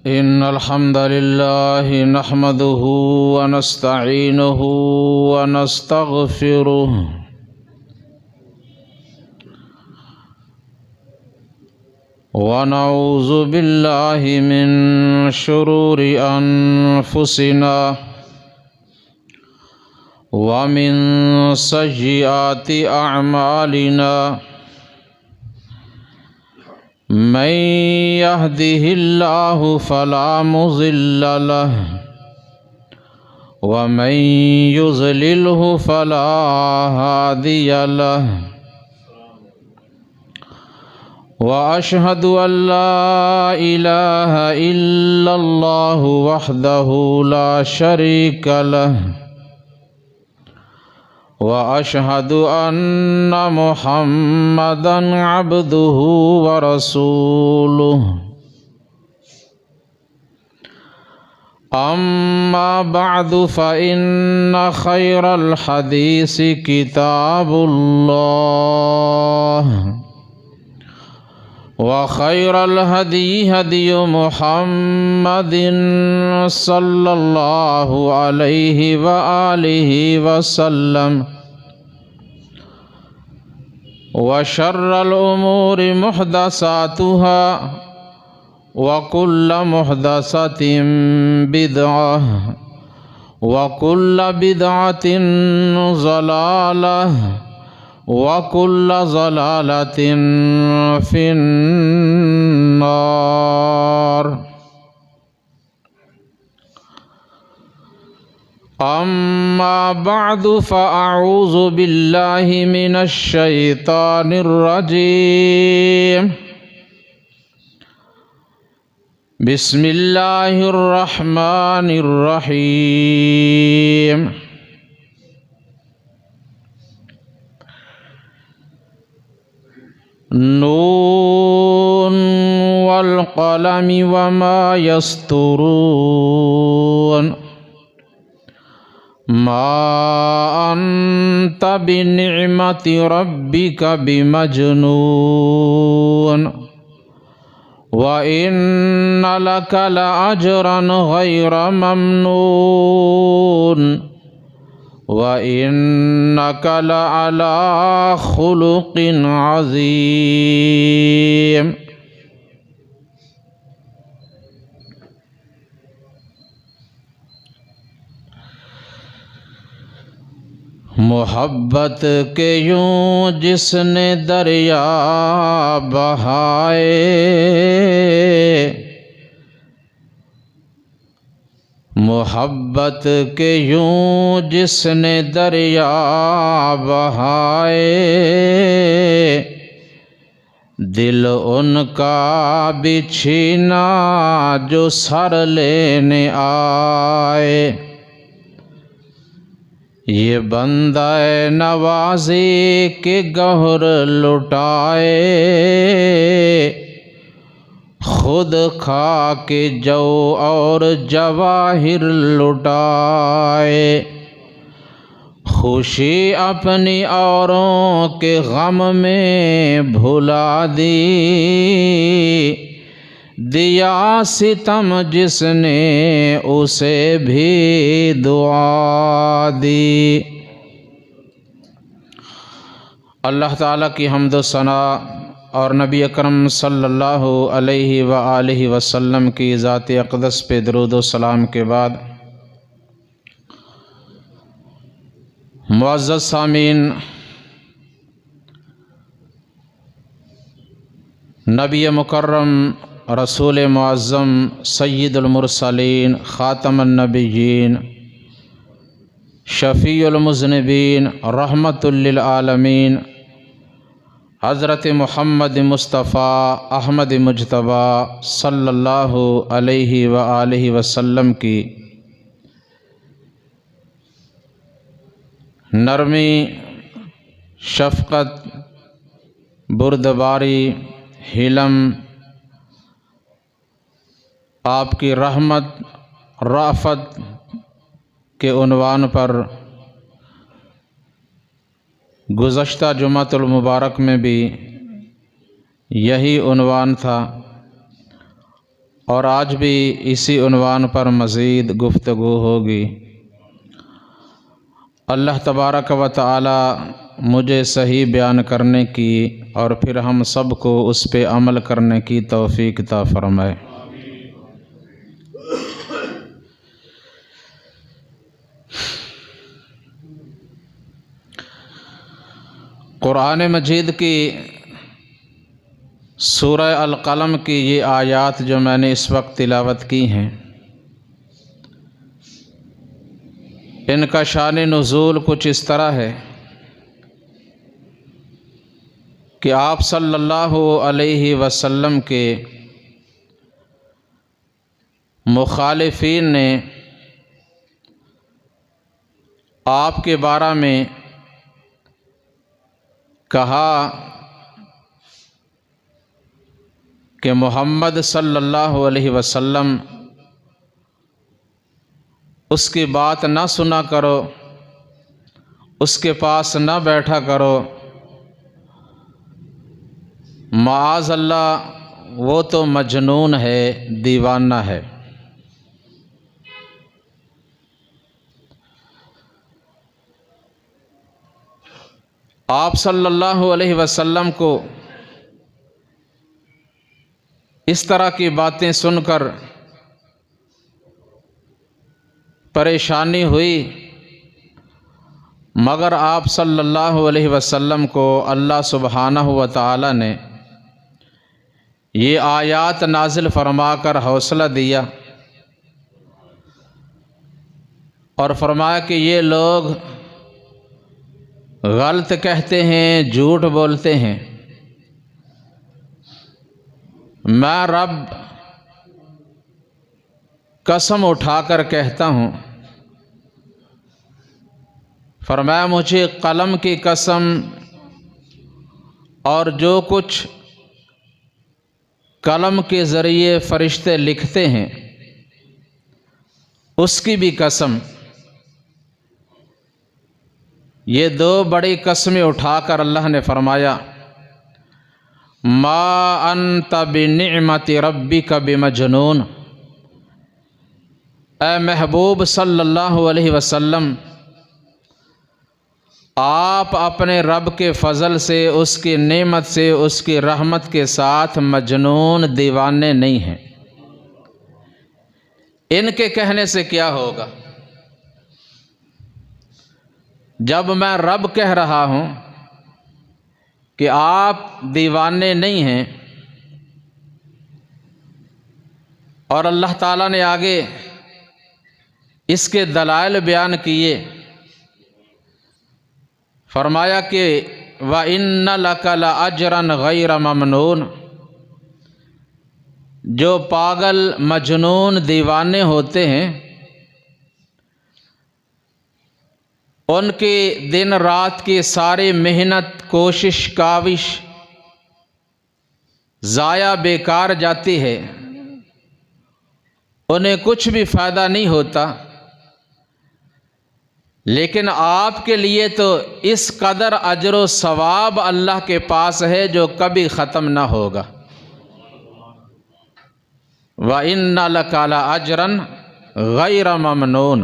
इन्नल हम्दलिल्लाह नहमदुहु व नस्तईनुहु व नस्तगफिरुह व नऊज़ु बिल्लाहि मिन शुरूरि अनफुसिना व मिन सय्यिआति अअमालिना मन यहदिहिल्लाहु फला मुज़िल्ल लहु व मन युज़लिलहु फला हादिय लहु व अशहदु अल्ला इलाहा इल्लल्लाहु वहदहु ला शरीक लहु व अशहदु अन्ना मुहम्मदन अब्दुहु व रसूलुहु अम्मा बअदु फ़इन्न खैरल हदीसी किताबुल्लाह व खैरल हदी हदियु मुहम्मदिन सल्लल्लाहु अलैहि व आलिहि वसल्लम व शर्रल उमूरि मुहदसातुहा व कुल्ल मुहदसतिन बिदअह व कुल्ल बिदअतिन ज़लालह व कुल्ल ज़लालतिन फिन्नार। अम्मा बअदु फ़अऊज़ु बिल्लाहि मिनश शैतानिर रजीम। बिस्मिल्लाहिर रहमानिर रहीम। नून वल क़लमि वमा यस्तुरून मा अंत बिनिअमति रब्बिका बिमजनून व इन्न लका लअजरन गैर ममनून व इन्नका लअला खुलुक़िन अज़ीम। मोहब्बत के यूं जिसने दरिया बहाए, मोहब्बत के यूं जिसने दरिया बहाए, दिल उनका बिछीना जो सर लेने आए। ये बंदा नवाज़ी के गौहर लुटाए, खुद खा के जो और जवाहिर लुटाए। खुशी अपनी औरों के गम में भुला दी, दिया सितम जिसने उसे भी दुआ दी। अल्लाह ताला की हम्द व सना और नबी अकरम सल्लल्लाहु अलैहि व आलिहि वसल्लम की ज़ात अक़दस पे दरूद व सलाम के बाद, मुअज़्ज़ज़ सामीन, नबी मुकर्रम रसूल मुअज़्ज़म सय्यिदुल मुरसलीन ख़ातमुन नबिय्यीन शफ़ीउल मुज़निबीन रहमतुल लिल आलमीन हज़रत मुहम्मद मुस्तफ़ा अहमद मुज्तबा सल्लल्लाहु अलैहि व आलिहि वसल्लम की नरमी, शफ़क़त, बुर्दबारी, हिलम, आपकी रहमत राफ़त के उन्वान पर गुज़श्ता जुमातुल मुबारक में भी यही उन्वान था और आज भी इसी उन्वान पर मज़ीद गुफ्तगू होगी। अल्लाह तबारक व तआला मुझे सही बयान करने की और फिर हम सब को उस पे अमल करने की तौफीक अता फरमाए। कुरान मजीद की सूरह अल-क़लम की ये आयात जो मैंने इस वक्त तिलावत की हैं, इनका शान नुज़ूल कुछ इस तरह है कि आप सल्लल्लाहु अलैहि वसल्लम के मुखालिफीन ने आपके बारे में कहा कि मोहम्मद सल्लल्लाहु अलैहि वसल्लम उसकी बात ना सुना करो, उसके पास ना बैठा करो, माअज़ अल्लाह वो तो मजनून है, दीवाना है। आप सल्लल्लाहु अलैहि वसल्लम को इस तरह की बातें सुनकर परेशानी हुई, मगर आप सल्लल्लाहु अलैहि वसल्लम को अल्लाह सुब्हानहु व तआला ने ये आयात नाजिल फरमाकर हौसला दिया और फरमाया कि ये लोग गलत कहते हैं, झूठ बोलते हैं। मैं रब कसम उठाकर कहता हूँ, फरमाया मुझे कलम की कसम और जो कुछ कलम के ज़रिए फ़रिश्ते लिखते हैं उसकी भी कसम। ये दो बड़ी कस्में उठाकर अल्लाह ने फरमाया, मा अंत बिनिअमति रब्बिका बिमजनून, ए महबूब सल्लल्लाहु अलैहि वसल्लम, आप अपने रब के फ़ज़ल से, उसकी नेमत से, उसकी रहमत के साथ मजनून, दीवाने नहीं हैं। इनके कहने से क्या होगा? जब मैं रब कह रहा हूँ कि आप दीवाने नहीं हैं, और अल्लाह ताला ने आगे इसके दलाइल बयान किए, फरमाया कि व इन्ना लका लअज्रन गैर ममनून, जो पागल मजनून दीवाने होते हैं उनकी दिन रात की सारी मेहनत, कोशिश, काविश ज़ाया बेकार जाती है, उन्हें कुछ भी फ़ायदा नहीं होता। लेकिन आपके लिए तो इस कदर अजर व सवाब अल्लाह के पास है जो कभी ख़त्म ना होगा। व इन्ना लका लअज्रन गैर ममनून,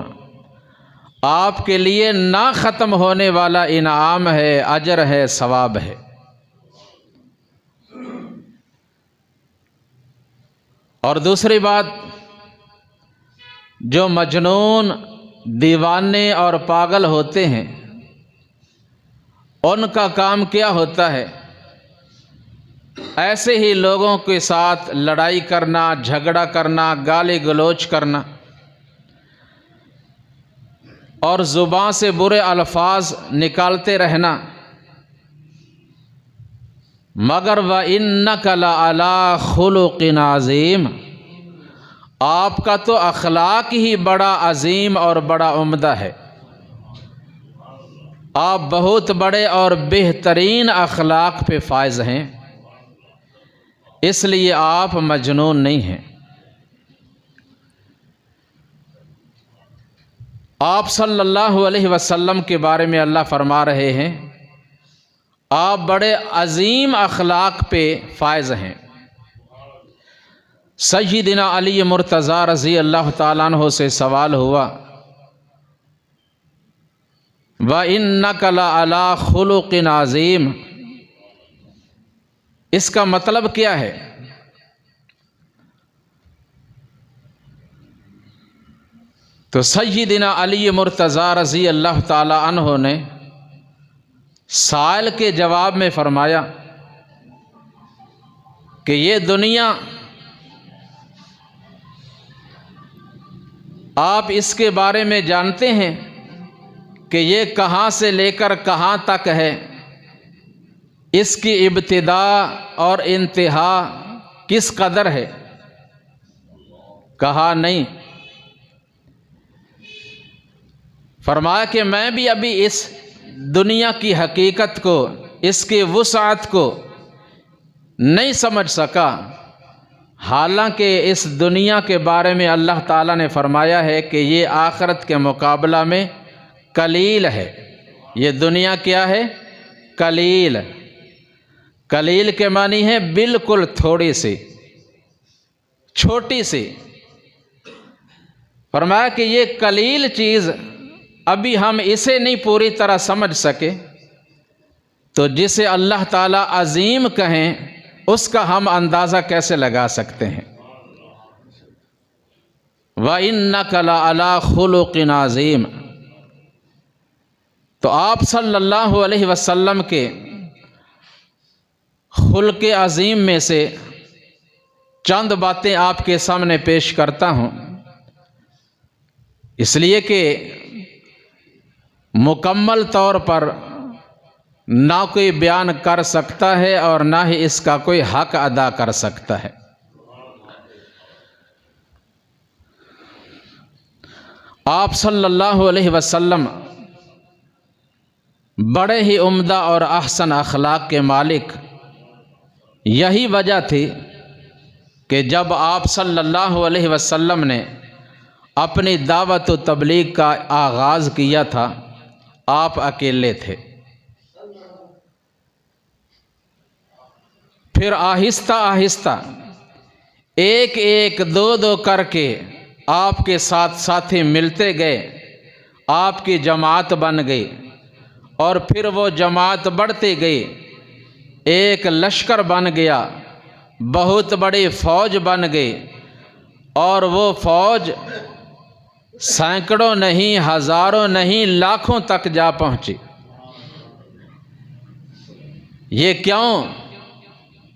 आपके लिए ना ख़त्म होने वाला इनाम है, अजर है, सवाब है। और दूसरी बात, जो मजनून, दीवाने और पागल होते हैं उनका काम क्या होता है? ऐसे ही लोगों के साथ लड़ाई करना, झगड़ा करना, गाली गलौज करना और ज़ुबान से बुरे अल्फाज निकालते रहना। मगर व इन्नका लअला खुलुक़िन अज़ीम, आपका तो अखलाक ही बड़ा अजीम और बड़ा उम्दा है। आप बहुत बड़े और बेहतरीन अखलाक पे फायज हैं, इसलिए आप मजनून नहीं हैं। आप सल्लल्लाहु अलैहि वसल्लम के बारे में अल्लाह फरमा रहे हैं, आप बड़े अजीम अखलाक पे फायज हैं। सय्यिदना अली मुर्तज़ा रज़ी अल्लाह ताला अन्हु से सवाल हुआ, व इन्नका लअला खुलुक़िन अज़ीम, इसका मतलब क्या है? तो सय्यिदना अली मुर्तज़ा रज़ी अल्लाह ताला अन्हु ने साइल के जवाब में फरमाया कि ये दुनिया आप इसके बारे में जानते हैं कि ये कहाँ से लेकर कहाँ तक है, इसकी इब्तिदा और इंतहा किस कदर है? कहा नहीं। फरमाया कि मैं भी अभी इस दुनिया की हकीकत को, इसकी वुसाअत को नहीं समझ सका। हालांकि इस दुनिया के बारे में अल्लाह ताला ने फरमाया है कि ये आखिरत के मुकाबला में कलील है। ये दुनिया क्या है? कलील। कलील के मानी है बिल्कुल थोड़ी सी, छोटी सी। फरमाया कि ये कलील चीज़ अभी हम इसे नहीं पूरी तरह समझ सके, तो जिसे अल्लाह ताला अजीम कहें उसका हम अंदाज़ा कैसे लगा सकते हैं। व इन्नका लअला खुलुक़िन अज़ीम, तो आप सल्लल्लाहु अलैहि वसल्लम के खुल्क़े अज़ीम में से चंद बातें आपके सामने पेश करता हूँ, इसलिए कि मुकम्मल तौर पर ना कोई बयान कर सकता है और ना ही इसका कोई हक अदा कर सकता है। आप सल्लल्लाहु अलैहि वसल्लम बड़े ही उम्दा और अहसन अखलाक के मालिक। यही वजह थी कि जब आप सल्लल्लाहु अलैहि वसल्लम ने अपनी दावत व तबलीग का आगाज़ किया था, आप अकेले थे। फिर आहिस्ता आहिस्ता एक एक दो दो करके आपके साथ साथी मिलते गए, आपकी जमात बन गई और फिर वो जमात बढ़ती गई, एक लश्कर बन गया, बहुत बड़ी फ़ौज बन गई और वो फ़ौज सैकड़ों नहीं, हज़ारों नहीं, लाखों तक जा पहुंची। ये क्यों?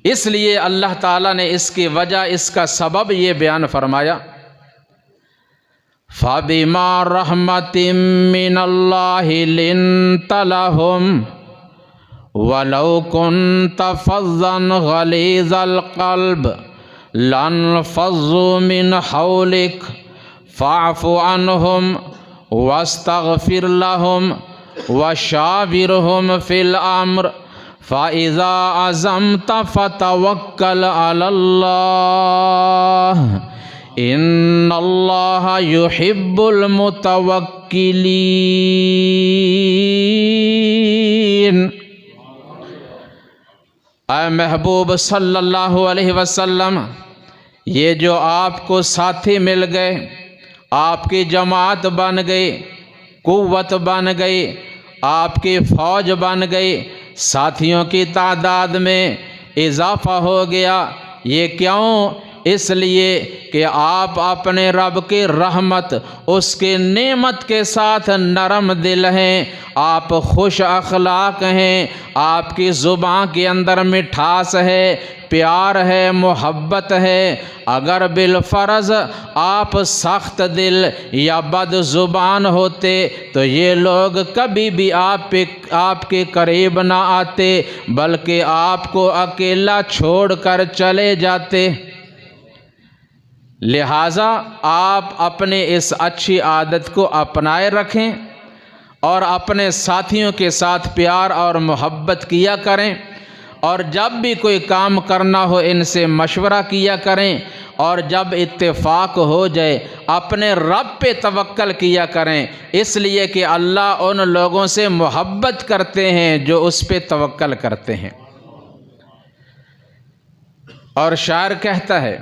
इसलिए अल्लाह ताला ने इसकी वजह, इसका सबब ये बयान फरमाया, फ़बिमा रहमतिम मिनल्लाहि लिन्त लहुम वलौ कुन्त फ़ज़्ज़न गलीज़ल क़ल्ब लन्फ़ज़्ज़ू मिन हौलिक फ़अफ़ु अन्हुम वस्तग़फ़िर लहुम वशाविरहुम फ़िल अम्र फ़इज़ा अज़म्त फ़तवक्कल अलल्लाह इन्नल्लाह युहिब्बुल मुतवक्किलीन। ऐ महबूब सल्लल्लाहु अलैहि वसल्लम, ये जो आपको साथी मिल गए, आपकी जमात बन गई, कुव्वत बन गई, आपकी फ़ौज बन गई, साथियों की तादाद में इजाफ़ा हो गया। ये क्यों? इसलिए कि आप अपने रब की रहमत, उसके नेमत के साथ नरम दिल हैं, आप खुश अखलाक हैं, आपकी ज़ुबान के अंदर मिठास है, प्यार है, मोहब्बत है। अगर बिलफ़र्ज़ आप सख्त दिल या बद ज़ुबान होते तो ये लोग कभी भी आपके करीब ना आते, बल्कि आपको अकेला छोड़कर चले जाते। लिहाजा आप अपने इस अच्छी आदत को अपनाए रखें और अपने साथियों के साथ प्यार और मोहब्बत किया करें, और जब भी कोई काम करना हो इनसे मशवरा किया करें, और जब इत्तेफाक हो जाए अपने रब पे तवक्कल किया करें, इसलिए कि अल्लाह उन लोगों से मोहब्बत करते हैं जो उस पे तवक्कल करते हैं। और शायर कहता है,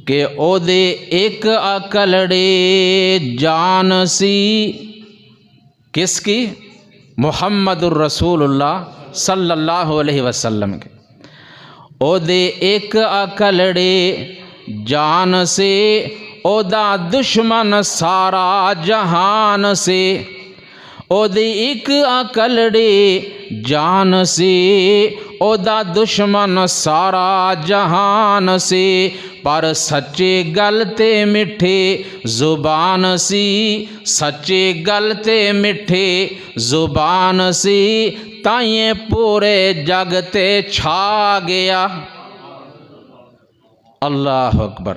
कि ओदे एक अकलड़े जान सी, किसकी? मुहम्मदुर रसूलुल्लाह सल्लल्लाहु अलैहि वसल्लम के। ओदे एक अकलड़े जान से, ओदा दुश्मन सारा जहान से। ओदी एक अकलड़े जान से, ओदा दुश्मन सारा जहान से। पर सच्चे गलते मिठे जुबान सी, सच्चे गलते मिठे जुबान सी। ताइए पूरे जगते छा गया। अल्लाह अकबर।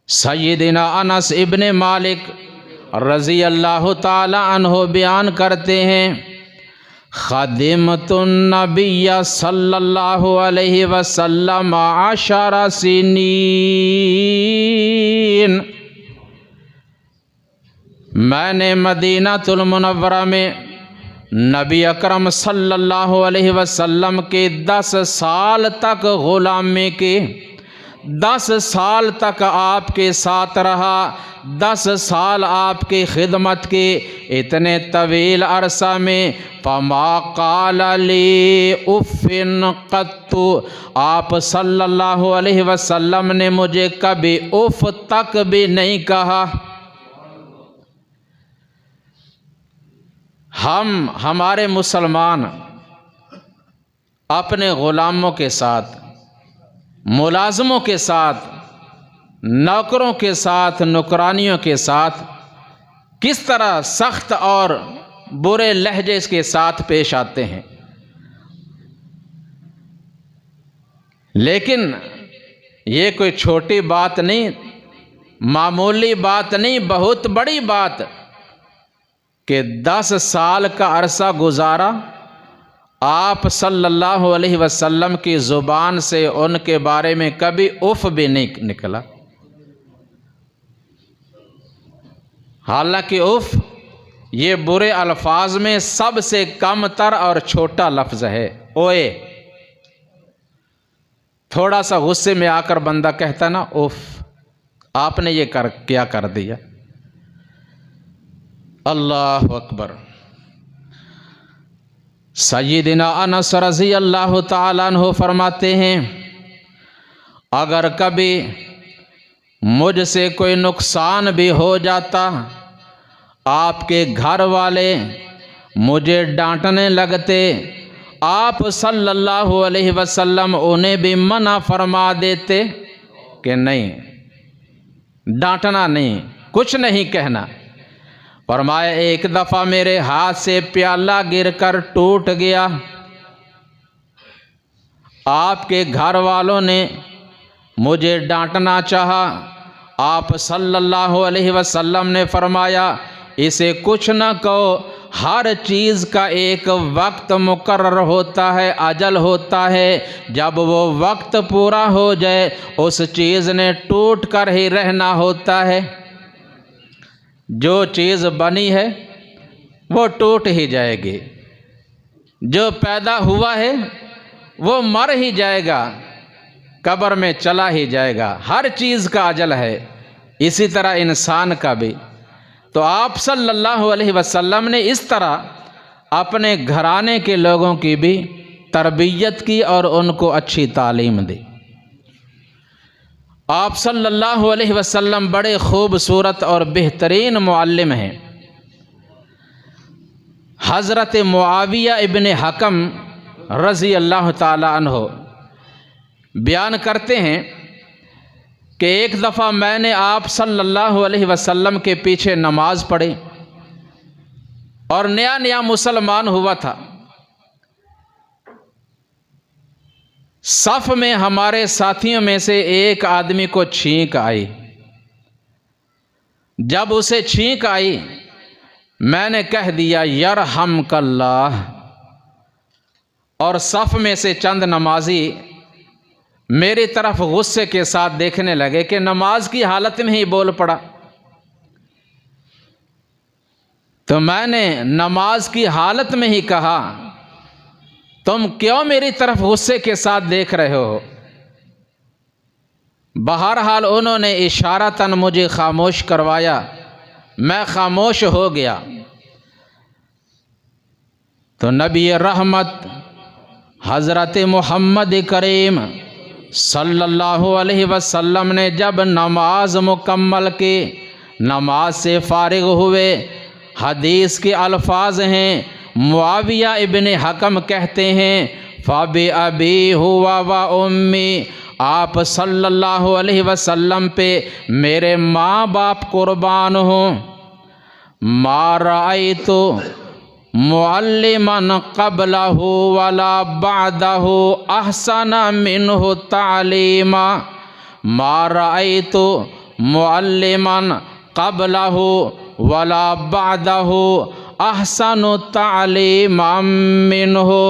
सैयदना अनस इब्ने मालिक रज़ी अल्लाह ताला अन्हो बयान करते हैं, ख़दिमतुन नबिय्य सल्लल्लाहु अलैहि वसल्लम अशरा सिनीन। मैंने मदीनातुल मुनव्वरा में नबी अकरम सल्लल्लाहु अलैहि वसल्लम के 10 साल तक ग़ुलामी के, 10 साल तक आपके साथ रहा, 10 साल आपकी खिदमत के। इतने तवील अरसा में फमा क़ाल ली उफ़्फ़िन क़त्तु, आप सल्लल्लाहु अलैहि वसल्लम ने मुझे कभी उफ़ तक भी नहीं कहा। हमारे मुसलमान अपने ग़ुलामों के साथ, मुलाज़मों के साथ, नौकरों के साथ, नौकरानियों के साथ किस तरह सख्त और बुरे लहजे के साथ पेश आते हैं। लेकिन ये कोई छोटी बात नहीं, मामूली बात नहीं, बहुत बड़ी बात कि 10 साल का अरसा गुजारा, आप सल्लल्लाहु अलैहि वसल्लम की ज़ुबान से उनके बारे में कभी उफ़ भी नहीं निकला। हालांकि उफ़ ये बुरे अल्फाज में सबसे कम तर और छोटा लफ्ज़ है। ओए, थोड़ा सा गुस्से में आकर बंदा कहता ना उफ़, आपने ये क्या कर दिया। अल्लाह अकबर। सय्यदना अनस रज़ी अल्लाह ताला अन्हु फरमाते हैं, अगर कभी मुझसे कोई नुकसान भी हो जाता, आपके घर वाले मुझे डांटने लगते, आप सल्लल्लाहु अलैहि वसल्लम उन्हें भी मना फरमा देते कि नहीं, डांटना नहीं, कुछ नहीं कहना। फरमाया एक दफ़ा मेरे हाथ से प्याला गिरकर टूट गया, आपके घर वालों ने मुझे डांटना चाहा, आप सल्लल्लाहु अलैहि वसल्लम ने फरमाया इसे कुछ न कहो, हर चीज़ का एक वक्त मुकर्रर होता है, अजल होता है। जब वो वक्त पूरा हो जाए उस चीज़ ने टूट कर ही रहना होता है। जो चीज़ बनी है वो टूट ही जाएगी, जो पैदा हुआ है वो मर ही जाएगा, कब्र में चला ही जाएगा। हर चीज़ का अजल है, इसी तरह इंसान का भी। तो आप सल्लल्लाहु अलैहि वसल्लम ने इस तरह अपने घराने के लोगों की भी तरबियत की और उनको अच्छी तालीम दी। आप सल्लल्लाहु अलैहि वसल्लम बड़े खूबसूरत और बेहतरीन मुअल्लिम हैं। हज़रत मुआविया इब्ने हकम रज़ी अल्लाह ताला अन्हो बयान करते हैं कि एक दफ़ा मैंने आप सल्लल्लाहु अलैहि वसल्लम के पीछे नमाज पढ़ी और नया नया मुसलमान हुआ था। सफ़ में हमारे साथियों में से एक आदमी को छींक आई। जब उसे छींक आई मैंने कह दिया यरहमकल्लाह, और सफ़ में से चंद नमाजी मेरी तरफ गुस्से के साथ देखने लगे कि नमाज की हालत में ही बोल पड़ा। तो मैंने नमाज की हालत में ही कहा तुम क्यों मेरी तरफ गुस्से के साथ देख रहे हो? बहरहाल उन्होंने इशारतन मुझे खामोश करवाया, मैं खामोश हो गया। तो नबी रहमत हज़रत मोहम्मद करीम सल्लल्लाहु अलैहि वसल्लम ने जब नमाज मुकम्मल की, नमाज से फारिग हुए, हदीस के अल्फाज हैं, मुआविया इब्न हकम कहते हैं, फ़बि अबी हुआ व उम्मी, आप सल्लल्लाहु अलैहि वसल्लम पे मेरे माँ बाप कुर्बान हों। मा रअयतु मुअल्लिमन क़ब्लहु वला बअदहु अहसन मिन्हु तालीमा। मा रअयतु मुअल्लिमन क़ब्लहु वला बअदहु अहसनु तालीमम मिन्हु।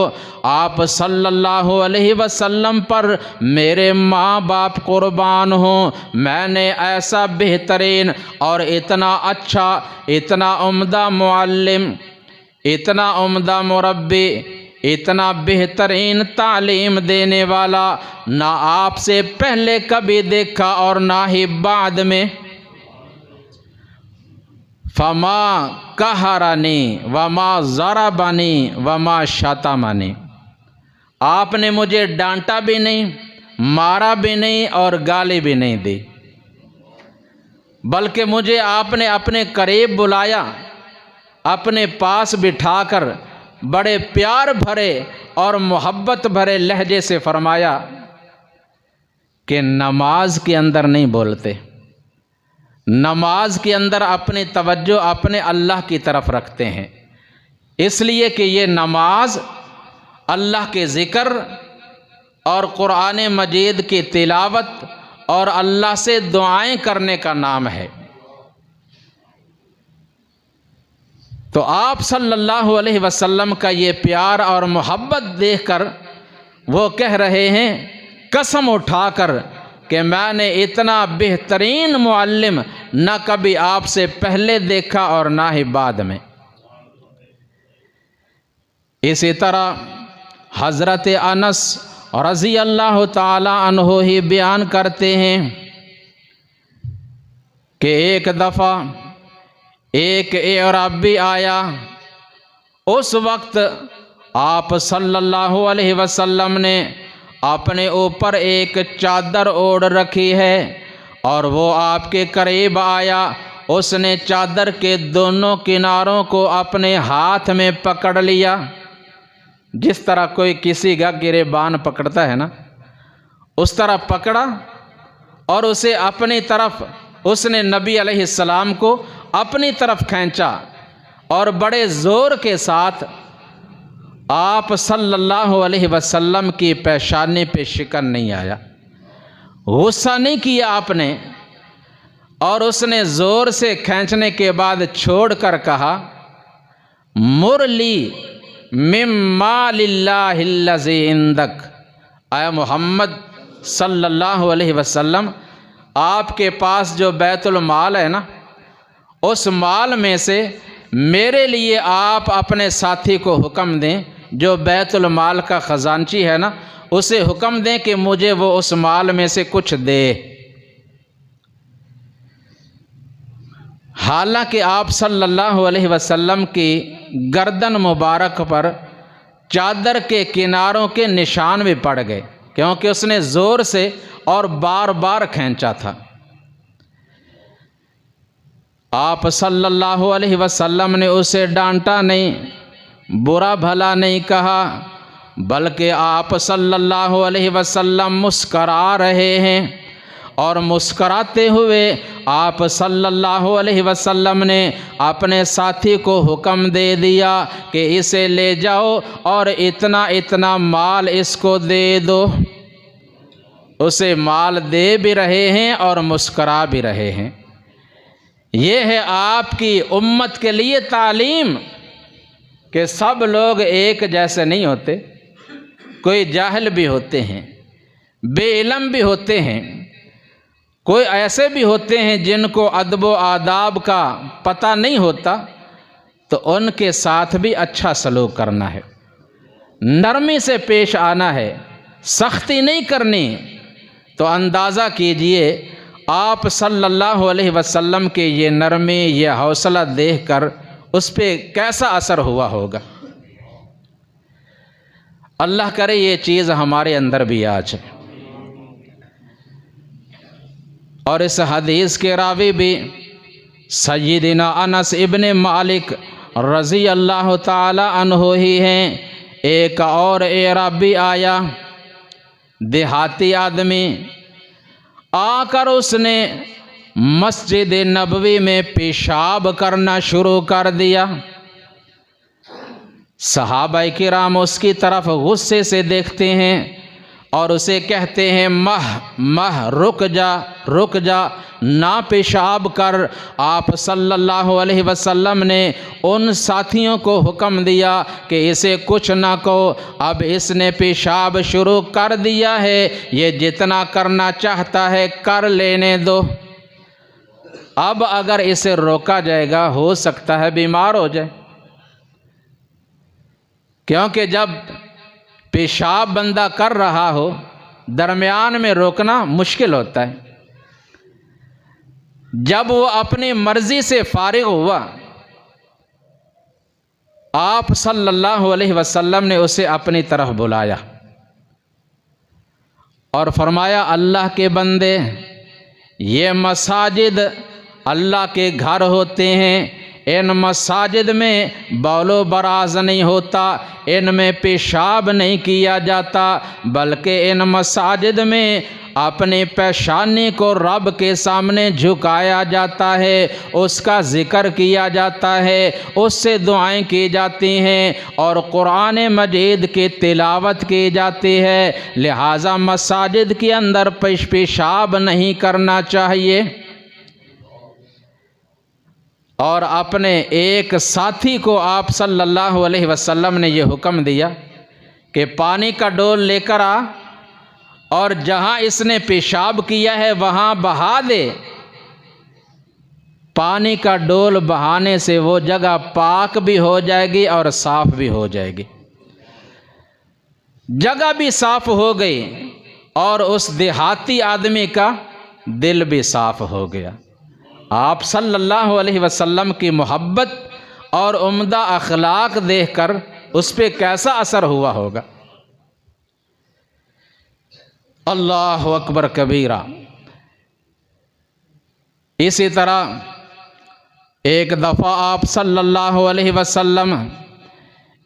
आप सल्लल्लाहु अलैहि वसल्लम पर मेरे माँ बाप कुर्बान हों, मैंने ऐसा बेहतरीन और इतना अच्छा, इतना उम्दा मुअल्लिम, इतना उम्दा मुरब्बी, इतना बेहतरीन तालीम देने वाला ना आपसे पहले कभी देखा और ना ही बाद में। फमा कहरानी वमा ज़रबनी वमा शतमनी, आपने मुझे डांटा भी नहीं, मारा भी नहीं और गाली भी नहीं दी, बल्कि मुझे आपने अपने करीब बुलाया, अपने पास बिठाकर बड़े प्यार भरे और मोहब्बत भरे लहजे से फरमाया कि नमाज के अंदर नहीं बोलते, नमाज के अंदर अपनी तवज्जो अपने अल्लाह की तरफ रखते हैं, इसलिए कि ये नमाज अल्लाह के ज़िक्र और कुरान मजीद की तिलावत और अल्लाह से दुआएं करने का नाम है। तो आप सल्लल्लाहु अलैहि वसल्लम का ये प्यार और मोहब्बत देखकर वो कह रहे हैं कसम उठाकर कि मैंने इतना बेहतरीन मुअल्लिम न कभी आपसे पहले देखा और ना ही बाद में। इसी तरह हज़रत अनस रज़ी अल्लाह ताला अन्हु ही बयान करते हैं कि एक दफ़ा एक अरबी आया, उस वक्त आप सल्लल्लाहु अलैहि वसल्लम ने अपने ऊपर एक चादर ओढ़ रखी है और वो आपके करीब आया, उसने चादर के दोनों किनारों को अपने हाथ में पकड़ लिया, जिस तरह कोई किसी का गिरेबान पकड़ता है ना, उस तरह पकड़ा और उसे अपनी तरफ, उसने नबी अलैहिस्सलाम को अपनी तरफ खींचा और बड़े ज़ोर के साथ आप सल्लल्लाहु अलैहि वसल्लम की पेशानी पे शिकन नहीं आया, गुस्सा नहीं किया आपने, और उसने ज़ोर से खींचने के बाद छोड़कर कहा, मुरली मिम्मा लिल्लाहिल्लज़ी इंदक, आया मोहम्मद सल्लल्लाहु अलैहि वसल्लम, आपके पास जो बैतुल माल है ना, उस माल में से मेरे लिए आप अपने साथी को हुक्म दें, जो बैतुल माल का ख़जानची है ना, उसे हुक्म दें कि मुझे वो उस माल में से कुछ दे। हालांकि आप सल्लल्लाहु अलैहि वसल्लम की गर्दन मुबारक पर चादर के किनारों के निशान भी पड़ गए, क्योंकि उसने ज़ोर से और बार बार खींचा था। आप सल्लल्लाहु अलैहि वसल्लम ने उसे डांटा नहीं, बुरा भला नहीं कहा, बल्कि आप सल्लल्लाहु अलैहि वसल्लम मुस्करा रहे हैं और मुस्कराते हुए आप सल्लल्लाहु अलैहि वसल्लम ने अपने साथी को हुक्म दे दिया कि इसे ले जाओ और इतना इतना माल इसको दे दो। उसे माल दे भी रहे हैं और मुस्करा भी रहे हैं। ये है आपकी उम्मत के लिए तालीम कि सब लोग एक जैसे नहीं होते, कोई जाहिल भी होते हैं, बेइल्म भी होते हैं, कोई ऐसे भी होते हैं जिनको अदब व आदाब का पता नहीं होता, तो उनके साथ भी अच्छा सलूक करना है, नरमी से पेश आना है, सख्ती नहीं करनी, तो अंदाज़ा कीजिए आप सल्लल्लाहु अलैहि वसल्लम के ये नरमी, ये हौसला देखकर उस पर कैसा असर हुआ होगा। अल्लाह करे ये चीज़ हमारे अंदर भी आ जाए। और इस हदीस के रावी भी सय्यिदना अनस इब्ने मालिक रज़ी अल्लाह ताला अन्हु ही हैं। एक और एराबी आया, देहाती आदमी, आकर उसने मस्जिद नबवी में पेशाब करना शुरू कर दिया। सहाबाए किराम उसकी तरफ गुस्से से देखते हैं और उसे कहते हैं, मह रुक जा, ना पेशाब कर। आप सल्लल्लाहु अलैहि वसल्लम ने उन साथियों को हुक्म दिया कि इसे कुछ ना कहो, अब इसने पेशाब शुरू कर दिया है, ये जितना करना चाहता है कर लेने दो। अब अगर इसे रोका जाएगा हो सकता है बीमार हो जाए, क्योंकि जब पेशाब बंदा कर रहा हो दरमियान में रोकना मुश्किल होता है। जब वो अपनी मर्जी से फारिग हुआ, आप सल्लल्लाहु अलैहि वसल्लम ने उसे अपनी तरफ बुलाया और फरमाया, अल्लाह के बंदे, ये मसाजिद अल्लाह के घर होते हैं, इन मसाजिद में बौलो बराज नहीं होता, इनमें पेशाब नहीं किया जाता, बल्कि इन मसाजिद में अपनी पेशानी को रब के सामने झुकाया जाता है, उसका ज़िक्र किया जाता है, उससे दुआएं की जाती हैं और कुरान मजीद की तिलावत की जाती है। लिहाजा मसाजिद के अंदर पेशाब नहीं करना चाहिए। और अपने एक साथी को आप सल्लल्लाहु अलैहि वसल्लम ने यह हुक्म दिया कि पानी का डोल लेकर आ और जहाँ इसने पेशाब किया है वहाँ बहा दे। पानी का डोल बहाने से वो जगह पाक भी हो जाएगी और साफ भी हो जाएगी। जगह भी साफ हो गई और उस देहाती आदमी का दिल भी साफ हो गया। आप सल्लल्लाहु अलैहि वसल्लम की मोहब्बत और उम्दा अखलाक देखकर उस पर कैसा असर हुआ होगा। अल्लाहु अकबर कबीरा। इसी तरह एक दफ़ा आप सल्लल्लाहु अलैहि वसल्लम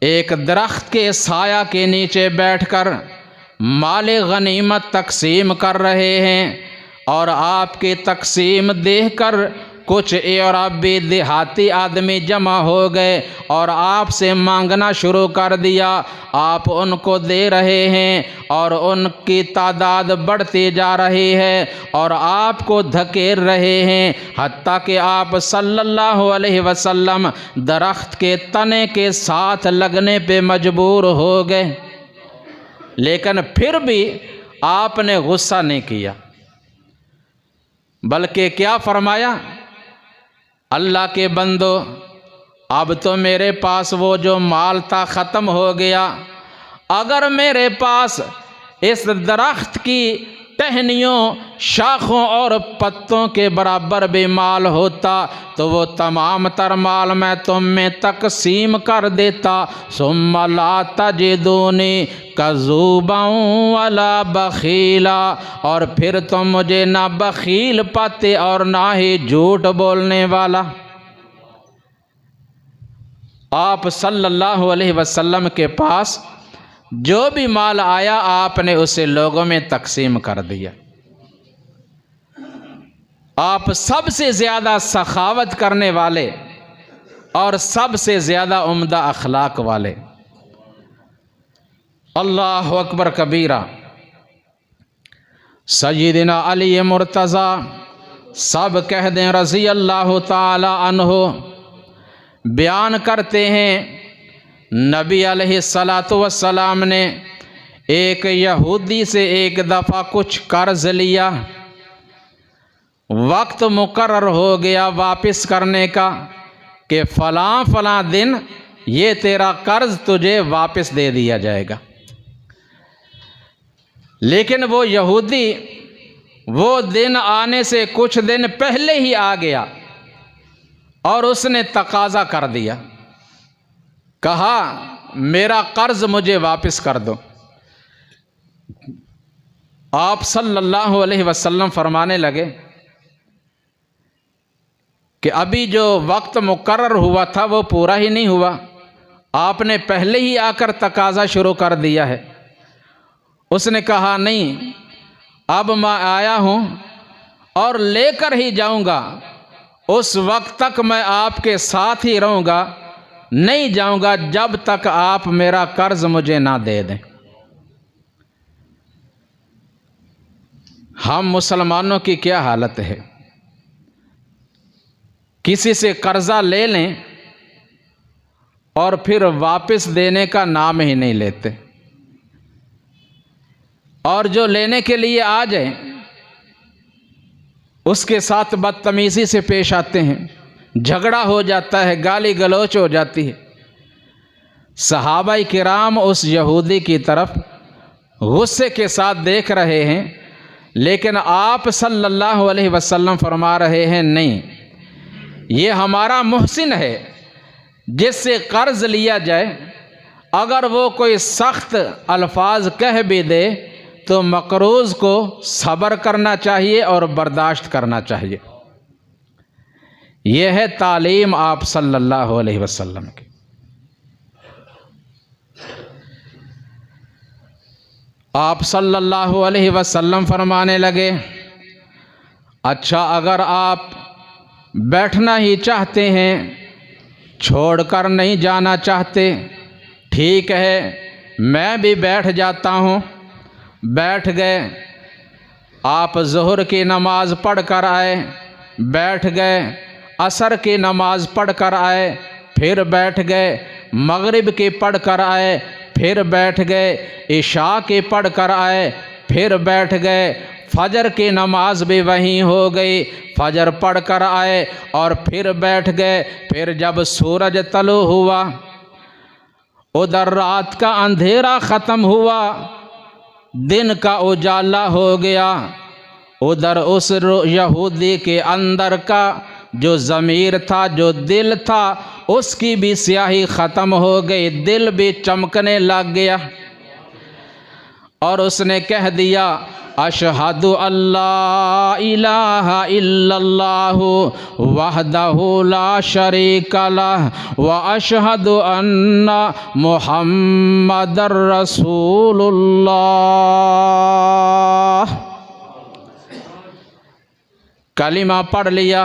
एक दरख्त के साया के नीचे बैठकर माले गनीमत तकसीम कर रहे हैं और आपके तकसीम देखकर कुछ अरबी देहाती आदमी जमा हो गए और आपसे मांगना शुरू कर दिया। आप उनको दे रहे हैं और उनकी तादाद बढ़ती जा रही है और आपको धकेल रहे हैं, हत्ता कि आप सल्लल्लाहु अलैहि वसल्लम दरख्त के तने के साथ लगने पे मजबूर हो गए। लेकिन फिर भी आपने गुस्सा नहीं किया, बल्कि क्या फरमाया, अल्लाह के बंदो, अब तो मेरे पास वो जो माल था ख़त्म हो गया। अगर मेरे पास इस दरख्त की टहनियों, शाखों और पत्तों के बराबर भी माल होता तो वो तमाम तर माल मैं तुम में तकसीम कर देता। सुम्मा ला तजिदूनी कज़ूबन वला बखीला, और फिर तुम मुझे ना बखील पाते और ना ही झूठ बोलने वाला। आप सल्लल्लाहु अलैहि वसल्लम के पास जो भी माल आया आपने उसे लोगों में तकसीम कर दिया। आप सबसे ज़्यादा सखावत करने वाले और सबसे ज़्यादा उम्दा अखलाक वाले। अल्लाहु अकबर कबीरा। सय्यिदना अली मुर्तज़ा सब कह दें रज़ी अल्लाह ताला अन्हु बयान करते हैं, नबी अलैहिस्सलातु वस्सलाम ने एक यहूदी से एक दफ़ा कुछ कर्ज लिया। वक्त मुकर्रर हो गया वापस करने का कि फ़लाँ फ़लाँ दिन ये तेरा कर्ज तुझे वापस दे दिया जाएगा। लेकिन वो यहूदी वो दिन आने से कुछ दिन पहले ही आ गया और उसने तकाजा कर दिया, कहा मेरा कर्ज मुझे वापस कर दो। आप सल्लल्लाहु अलैहि वसल्लम फरमाने लगे कि अभी जो वक्त मुकर्रर हुआ था वो पूरा ही नहीं हुआ, आपने पहले ही आकर तकाजा शुरू कर दिया है। उसने कहा नहीं, अब मैं आया हूँ और लेकर ही जाऊँगा, उस वक्त तक मैं आपके साथ ही रहूँगा, नहीं जाऊँगा जब तक आप मेरा कर्ज मुझे ना दे दें। हम मुसलमानों की क्या हालत है, किसी से कर्जा ले लें और फिर वापस देने का नाम ही नहीं लेते, और जो लेने के लिए आ जाए उसके साथ बदतमीजी से पेश आते हैं, झगड़ा हो जाता है, गाली गलौच हो जाती है। सहाबाई किराम उस यहूदी की तरफ गुस्से के साथ देख रहे हैं, लेकिन आप सल्लल्लाहु अलैहि वसल्लम फरमा रहे हैं नहीं, ये हमारा मुहसिन है जिससे कर्ज लिया जाए, अगर वो कोई सख्त अल्फाज कह भी दे तो मकरूज़ को सब्र करना चाहिए और बर्दाश्त करना चाहिए। यह है तालीम आप सल्लल्लाहु अलैहि वसल्लम की। आप सल्लल्लाहु अलैहि वसल्लम फरमाने लगे, अच्छा अगर आप बैठना ही चाहते हैं, छोड़कर नहीं जाना चाहते, ठीक है मैं भी बैठ जाता हूँ। बैठ गए, आप ज़ोहर की नमाज पढ़ कर आए, बैठ गए, असर की नमाज पढ़ कर आए, फिर बैठ गए, मगरिब की पढ़ कर आए, फिर बैठ गए, इशा की पढ़ कर आए, फिर बैठ गए, फजर की नमाज भी वहीं हो गई, फजर पढ़ कर आए और फिर बैठ गए। फिर जब सूरज तलु हुआ, उधर रात का अंधेरा ख़त्म हुआ, दिन का उजाला हो गया, उधर उस यहूदी के अंदर का जो ज़मीर था, जो दिल था, उसकी भी स्याही ख़त्म हो गई, दिल भी चमकने लग गया और उसने कह दिया अशहदु अल्ला इलाहा इल्लल्लाहु वहदहु ला शरीका लह व अशहदु अन्ना मुहम्मदर रसूलुल्लाह। कलिमा पढ़ लिया,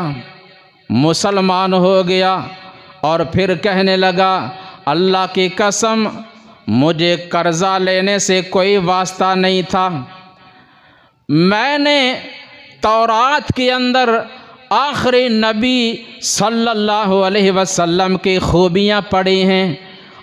मुसलमान हो गया और फिर कहने लगा अल्लाह की कसम मुझे कर्जा लेने से कोई वास्ता नहीं था, मैंने तौरात के अंदर आखिरी नबी सल्लल्लाहु अलैहि वसल्लम की खूबियाँ पढ़ी हैं,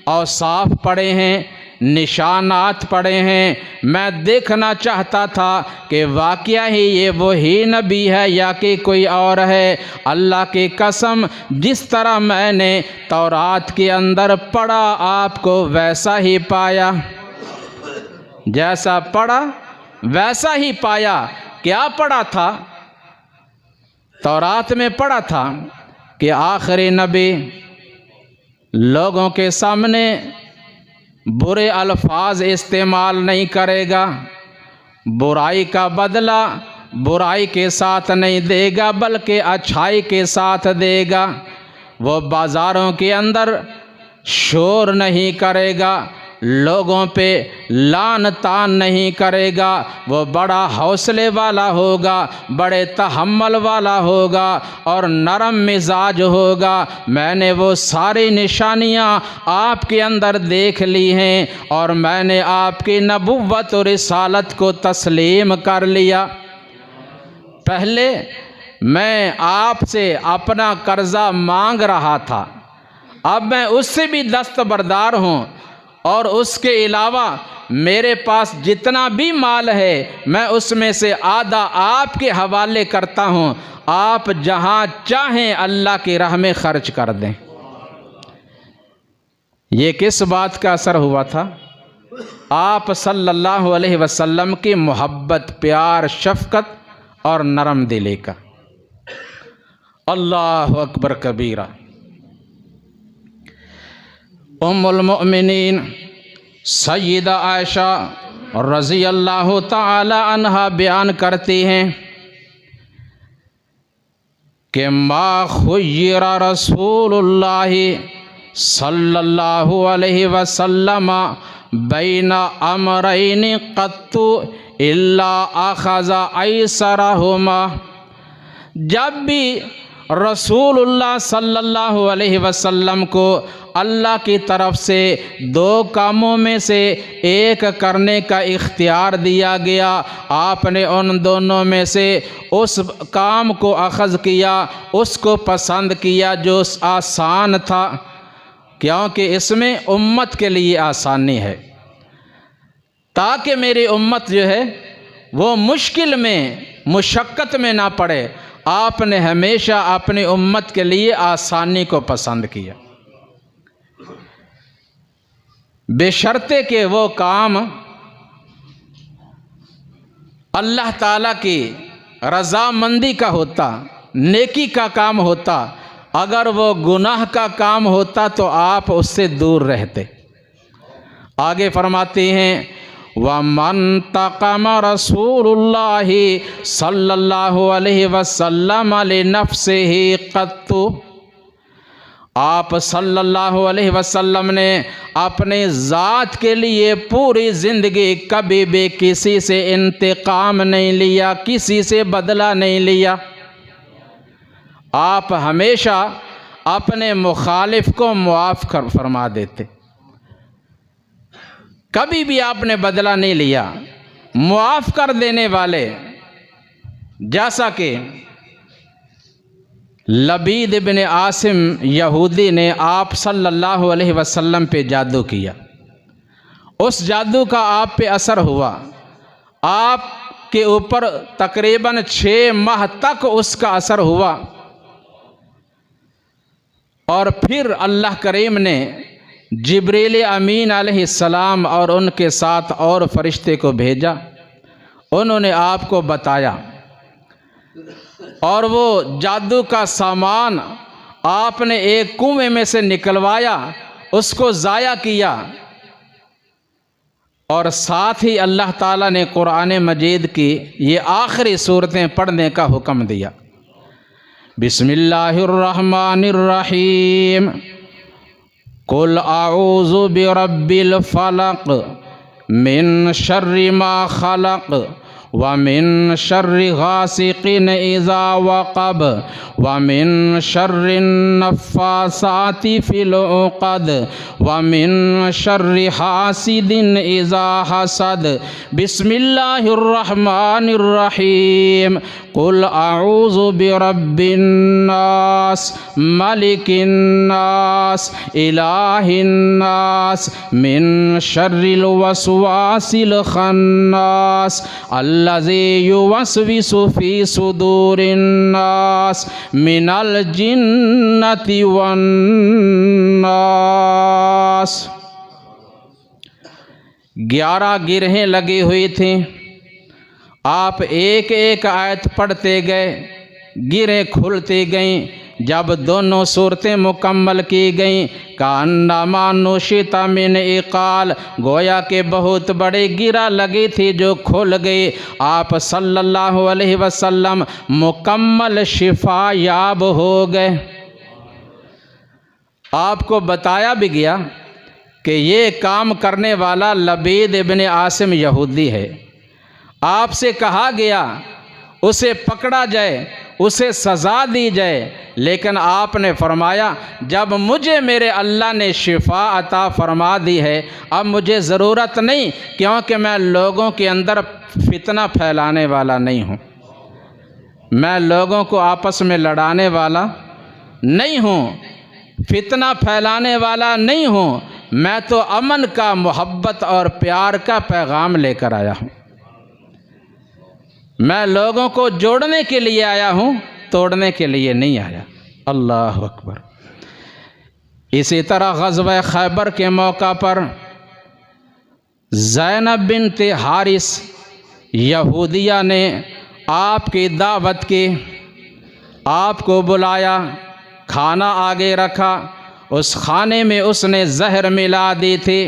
औसाफ पढ़े हैं, निशानात पढ़े हैं। मैं देखना चाहता था कि वाकया ही ये वही नबी है या कि कोई और है। अल्लाह की कसम जिस तरह मैंने तौरात के अंदर पढ़ा आपको वैसा ही पाया, जैसा पढ़ा वैसा ही पाया। क्या पढ़ा था? तौरात में पढ़ा था कि आखिरी नबी लोगों के सामने बुरे अल्फाज इस्तेमाल नहीं करेगा, बुराई का बदला बुराई के साथ नहीं देगा बल्कि अच्छाई के साथ देगा। वो बाज़ारों के अंदर शोर नहीं करेगा, लोगों पे लान तान नहीं करेगा, वो बड़ा हौसले वाला होगा, बड़े तहम्मुल वाला होगा और नरम मिजाज होगा। मैंने वो सारी निशानियाँ आपके अंदर देख ली हैं और मैंने आपकी नबुव्वत और रिसालत को तस्लीम कर लिया। पहले मैं आपसे अपना कर्जा मांग रहा था, अब मैं उससे भी दस्तबरदार हूँ और उसके अलावा मेरे पास जितना भी माल है मैं उसमें से आधा आपके हवाले करता हूँ, आप जहाँ चाहें अल्लाह की राह में खर्च कर दें। ये किस बात का असर हुआ था? आप सल्लल्लाहु अलैहि वसल्लम की मोहब्बत, प्यार, शफ़क़त और नरम दिली का। अल्लाह अकबर कबीरा। उम्मुल मोमिनीन सय्यदा आयशा रज़ी अल्लाह ताला अन्हा बयान करती हैं कि मा खुय्यरा रसूलुल्लाह सल्लल्लाहु अलैहि वसल्लम बैना अमरैन क़त्तु इल्ला अख़ज़ा ऐसरहुमा। जब भी रसूलुल्लाह सल्लल्लाहु अलैहि वसल्लम को अल्लाह की तरफ से दो कामों में से एक करने का इख्तियार दिया गया, आपने उन दोनों में से उस काम को अख़ज़ किया, उसको पसंद किया जो आसान था, क्योंकि इसमें उम्मत के लिए आसानी है, ताकि मेरी उम्मत जो है वो मुश्किल में मुशक्क़त में ना पड़े। आपने हमेशा अपनी उम्मत के लिए आसानी को पसंद किया, बेशर्ते कि वो काम अल्लाह ताला की रज़ामंदी का होता, नेकी का काम होता। अगर वो गुनाह का काम होता तो आप उससे दूर रहते। आगे फरमाते हैं वमन तक़म रसूलुल्लाहि सल्लल्लाहु अलैहि वसल्लम लिनफ्सिही क़त्तु। आप सल्लल्लाहु अलैहि वसल्लम ने अपने ज़ात के लिए पूरी ज़िंदगी कभी भी किसी से इंतकाम नहीं लिया, किसी से बदला नहीं लिया। आप हमेशा अपने मुखालिफ को मुआफ़ फरमा देते, कभी भी आपने बदला नहीं लिया, मुआफ़ कर देने वाले। जैसा कि लबीद इब्न आसिम यहूदी ने आप सल्लल्लाहु अलैहि वसल्लम पे जादू किया, उस जादू का आप पे असर हुआ, आपके ऊपर तकरीबन 6 माह तक उसका असर हुआ, और फिर अल्लाह करीम ने जिब्रील अमीन अलैहिस्सलाम और उनके साथ और फरिश्ते को भेजा। उन्होंने आपको बताया और वो जादू का सामान आपने एक कुएं में से निकलवाया, उसको ज़ाया किया, और साथ ही अल्लाह ताला ने कुरान मजीद की ये आखिरी सूरतें पढ़ने का हुक्म दिया। बिस्मिल्लाहिर्रहमानिर्रहीम कुल आऊज़ु बिरब्बिल फलक मिन शर्रि मा खलक व मिन शर्रि गासिकिन इज़ा वक़ब व मिन शर्रि नफ़्फ़ासाति फ़िल उक़द व मिन शर्रि हासिदिन इज़ा हसद। बिस्मिल्लाहिर्रहमानिर्रहीम कुल आऊज़ु बिरब्बिन नास मलिकिन नास इलाहिन नास मिन शर्रिल वसवासिल खन्नास अल्लज़ी युवस्विसु फ़ी सुदूरिन नास मिनल जिन्नति वन नास। 11 गिरहें लगी हुई थीं। आप एक एक आयत पढ़ते गए, गिरें खुलती गईं। जब दोनों सूरतें मुकम्मल की गईं, कान्नमा नुशिता मिन इकाल, गोया के बहुत बड़ी गिरा लगी थी जो खुल गई। आप सल्लल्लाहु अलैहि वसल्लम मुकम्मल शिफा याब हो गए। आपको बताया भी गया कि ये काम करने वाला लबीद इब्न आसिम यहूदी है। आपसे कहा गया उसे पकड़ा जाए, उसे सज़ा दी जाए, लेकिन आपने फरमाया जब मुझे मेरे अल्लाह ने शिफा अता फरमा दी है, अब मुझे ज़रूरत नहीं, क्योंकि मैं लोगों के अंदर फितना फैलाने वाला नहीं हूँ, मैं लोगों को आपस में लड़ाने वाला नहीं हूँ, फितना फैलाने वाला नहीं हूँ। मैं तो अमन का, मोहब्बत और प्यार का पैगाम लेकर आया हूँ। मैं लोगों को जोड़ने के लिए आया हूँ, तोड़ने के लिए नहीं आया। अल्लाह अकबर। इसी तरह ग़ज़वा खैबर के मौका पर ज़ैनब बिन्त हारिस यहूदिया ने आपकी दावत की, आपको बुलाया, खाना आगे रखा, उस खाने में उसने जहर मिला दी थी।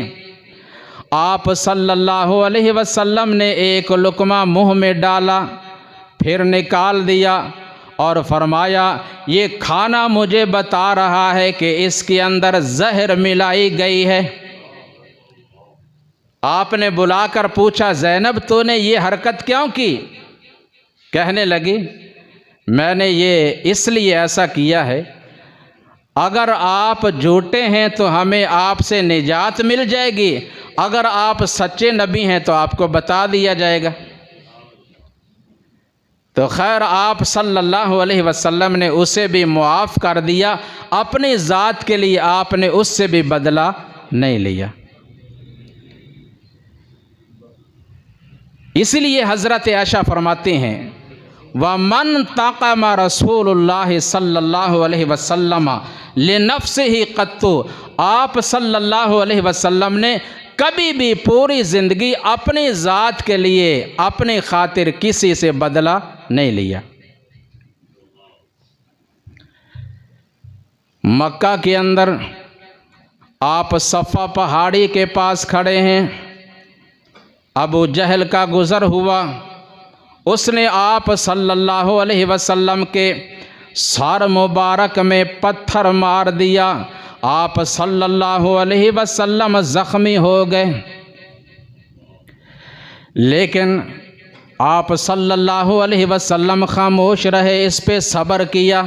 आप सल्लल्लाहु अलैहि वसल्लम ने एक लुक़मा मुंह में डाला, फिर निकाल दिया और फरमाया, ये खाना मुझे बता रहा है कि इसके अंदर जहर मिलाई गई है। आपने बुलाकर पूछा, ज़ैनब तूने ये हरकत क्यों की? कहने लगी, मैंने ये इसलिए ऐसा किया है, अगर आप झूठे हैं तो हमें आपसे निजात मिल जाएगी, अगर आप सच्चे नबी हैं तो आपको बता दिया जाएगा। तो खैर आप सल्लल्लाहु अलैहि वसल्लम ने उसे भी मुआफ़ कर दिया, अपनी ज़ात के लिए आपने उससे भी बदला नहीं लिया। इसलिए हज़रत आयशा फरमाती हैं, वमन तक़मा रसूलुल्लाह सल्लल्लाहु अलैहि वसल्लम लिनफ्सिही क़त्तु, आप सल्लल्लाहु अलैहि वसल्लम ने कभी भी पूरी ज़िंदगी अपनी ज़ात के लिए अपनी खातिर किसी से बदला नहीं लिया। मक्का के अंदर आप सफ़ा पहाड़ी के पास खड़े हैं, अबू जहल का गुज़र हुआ, उसने आप सल्लल्लाहु अलैहि वसल्लम के सर मुबारक में पत्थर मार दिया, आप सल्लल्लाहु अलैहि वसल्लम ज़ख्मी हो गए। लेकिन आप सल्लल्लाहु अलैहि वसल्लम खामोश रहे, इस पे सब्र किया।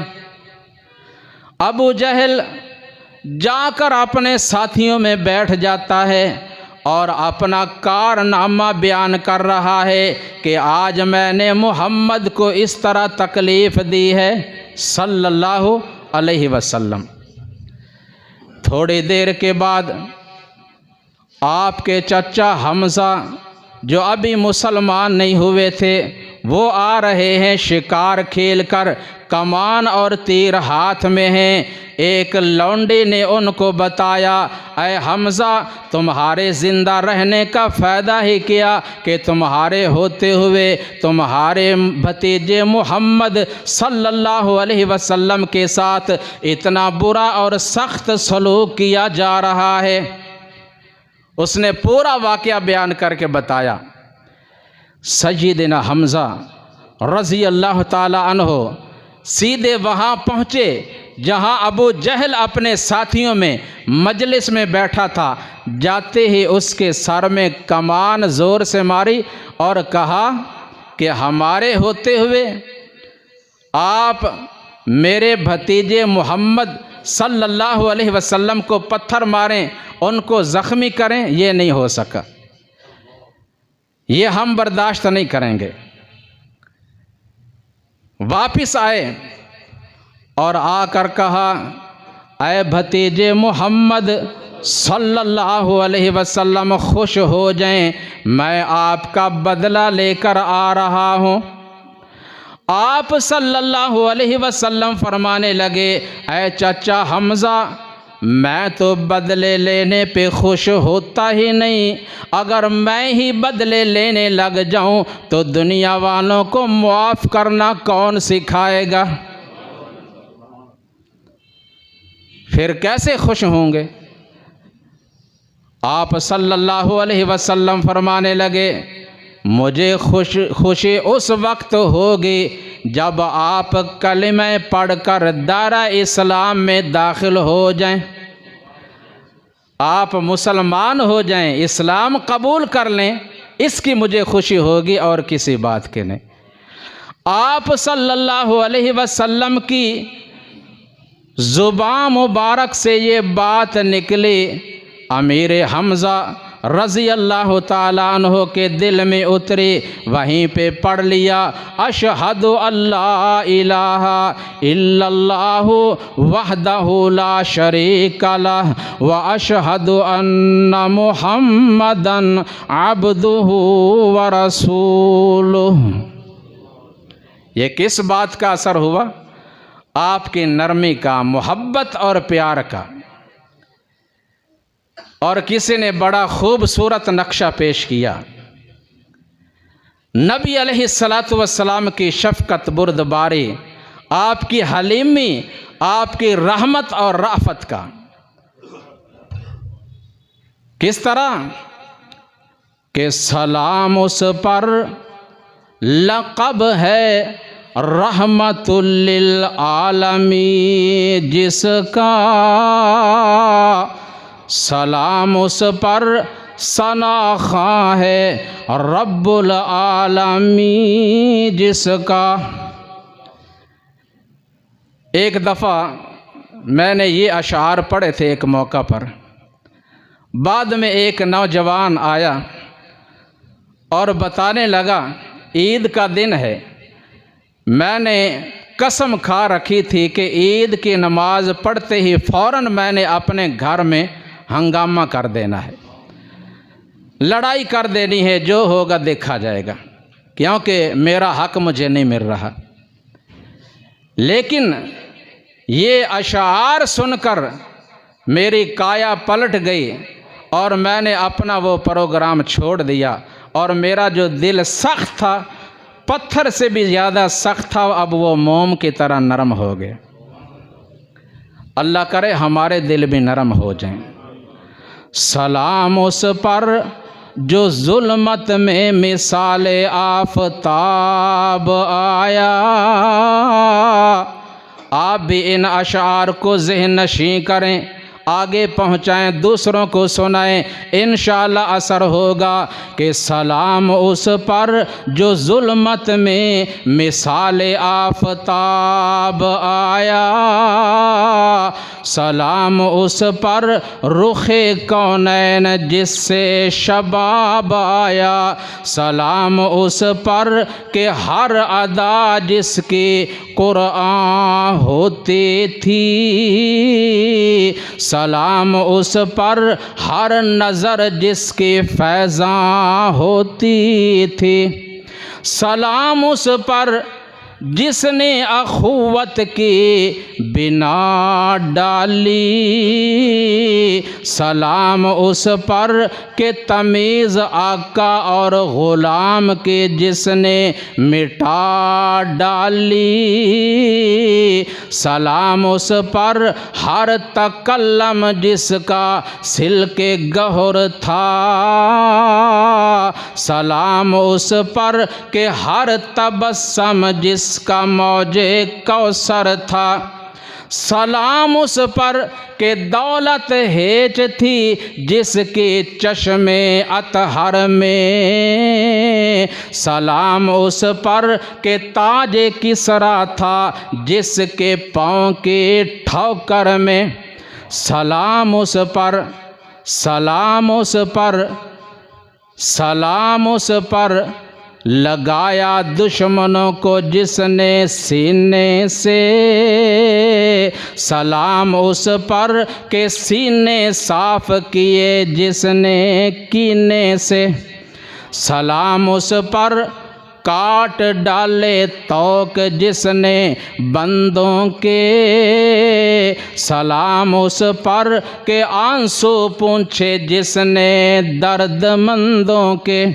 अबू जहल जाकर अपने साथियों में बैठ जाता है और अपना कारनामा बयान कर रहा है कि आज मैंने मोहम्मद को इस तरह तकलीफ़ दी है सल्लल्लाहु अलैहि वसल्लम। थोड़ी देर के बाद आपके चचा हमज़ा जो अभी मुसलमान नहीं हुए थे, वो आ रहे हैं शिकार खेलकर, कमान और तीर हाथ में हैं। एक लौंडी ने उनको बताया, ऐ हमज़ा तुम्हारे ज़िंदा रहने का फ़ायदा ही क्या कि तुम्हारे होते हुए तुम्हारे भतीजे मोहम्मद सल्लल्लाहु अलैहि वसल्लम के साथ इतना बुरा और सख्त सलूक किया जा रहा है। उसने पूरा वाक़या बयान करके बताया। सय्यदना हमज़ा रज़ी अल्लाह ताला अन्हो सीधे वहाँ पहुँचे जहाँ अबू जहल अपने साथियों में मजलिस में बैठा था। जाते ही उसके सर में कमान ज़ोर से मारी और कहा कि हमारे होते हुए आप मेरे भतीजे मोहम्मद सल्लल्लाहु अलैहि वसल्लम को पत्थर मारें, उनको ज़ख्मी करें, ये नहीं हो सका, ये हम बर्दाश्त नहीं करेंगे। वापिस आए और आकर कहा, ऐ भतीजे मोहम्मद सल्लल्लाहु अलैहि वसल्लम खुश हो जाएं, मैं आपका बदला लेकर आ रहा हूँ। आप सल्लल्लाहु अलैहि वसल्लम फरमाने लगे, ऐ चाचा हमज़ा मैं तो बदले लेने पे खुश होता ही नहीं, अगर मैं ही बदले लेने लग जाऊं तो दुनिया वालों को मुआफ़ करना कौन सिखाएगा? फिर कैसे खुश होंगे? आप सल्लल्लाहु अलैहि वसल्लम फरमाने लगे, मुझे खुशी उस वक्त होगी जब आप कलिमा पढ़कर दारा इस्लाम में दाखिल हो जाएं, आप मुसलमान हो जाएं, इस्लाम कबूल कर लें, इसकी मुझे खुशी होगी और किसी बात की नहीं। आप सल्लल्लाहु अलैहि वसल्लम की ज़ुबान मुबारक से ये बात निकली, अमीर हमज़ा रज़ी अल्लाह ताला अन्हो के दिल में उतरी, वहीं पे पढ़ लिया, अशहदु अल्ला इलाहा इल्लल्लाहु वहदहु ला शरीका लह व अशहदु अन्ना मुहम्मदन अब्दुहु व रसूलुहु। ये किस बात का असर हुआ? आपकी नरमी का, मोहब्बत और प्यार का। और किसी ने बड़ा खूबसूरत नक्शा पेश किया। नबी अलैहिस्सलातु वस्सलाम की शफ़क़त बुर्दबारी, आपकी हलीमी, आपकी रहमत और राफत का। किस तरह कि सलाम उस पर लक़ब है रहमतुल लिल आलमीन जिसका, सलाम उस पर सनाख़ा है रब्बुल आलमीन जिसका। एक दफ़ा मैंने ये अशार पढ़े थे एक मौका पर। बाद में एक नौजवान आया और बताने लगा ईद का दिन है, मैंने कसम खा रखी थी कि ईद की नमाज़ पढ़ते ही फ़ौरन मैंने अपने घर में हंगामा कर देना है, लड़ाई कर देनी है, जो होगा देखा जाएगा, क्योंकि मेरा हक मुझे नहीं मिल रहा। लेकिन ये अशार सुनकर मेरी काया पलट गई और मैंने अपना वो प्रोग्राम छोड़ दिया और मेरा जो दिल सख्त था, पत्थर से भी ज़्यादा सख्त था, अब वो मोम की तरह नरम हो गए। अल्लाह करे हमारे दिल भी नरम हो जाएं। सलाम उस पर जो जुल्मत में मिसाले आफताब आया। आप भी इन अशार को ज़हन नशीं करें, आगे पहुँचाएँ, दूसरों को सुनाएं, इंशाअल्लाह असर होगा कि सलाम उस पर जो जुल्मत में मिसाले आफताब आया, सलाम उस पर रुखे कौनैन जिससे शबाब आया, सलाम उस पर के हर अदा जिसकी कुरान होती थी, सलाम उस पर हर नज़र जिसकी फैज़ां होती थी, सलाम उस पर जिसने अखुवत की बिना डाली, सलाम उस पर के तमीज़ आका और ग़ुलाम के जिसने मिटा डाली, सलाम उस पर हर तकल्लम जिसका सिल्के गहर था, सलाम उस पर के हर तबस्सम जिसका मौजे कौसर था, सलाम उस पर के दौलत हेज थी जिसके चश्मे अतहर में, सलाम उस पर के ताज किसरा था जिसके पाँव के ठोकर में, सलाम उस पर, सलाम उस पर, सलाम उस पर लगाया दुश्मनों को जिसने सीने से, सलाम उस पर के सीने साफ किए जिसने कीने से, सलाम उस पर काट डाले तौक जिसने बंदों के, सलाम उस पर के आंसू पूंछे जिसने दर्दमंदों के,